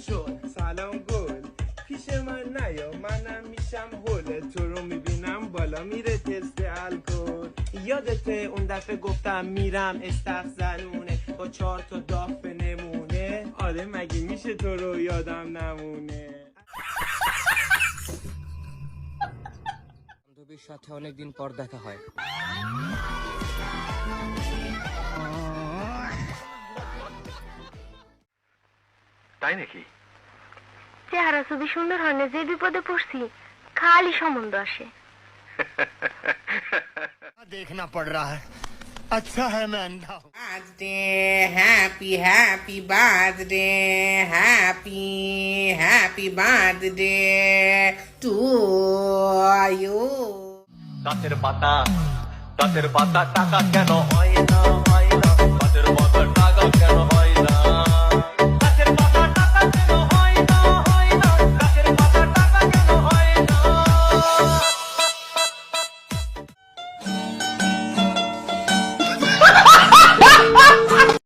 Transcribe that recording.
شد سلام گل پیش من نیا منم میشم هوله تو رو میبینم بالا میره تست الکل یادته اون دفعه گفتم میرم استخ زنونه با 4 تا داف نمونه آره مگه میشه تو رو یادم نمونه বান্ধবীর সাথে অনেকদিন পর দেখা হয় তাই নাকি চেহারা ছবি সুন্দর হয় না যে বিপদে পড়ছি খালি সম্বন্ধ আসে देखना पड़ रहा है अच्छा है मैं अंधा हूँ happy birthday, happy birthday to you. দাঁতের পাতা টাকা কেন হয় না গাছের পাতা টাকা কেন হয়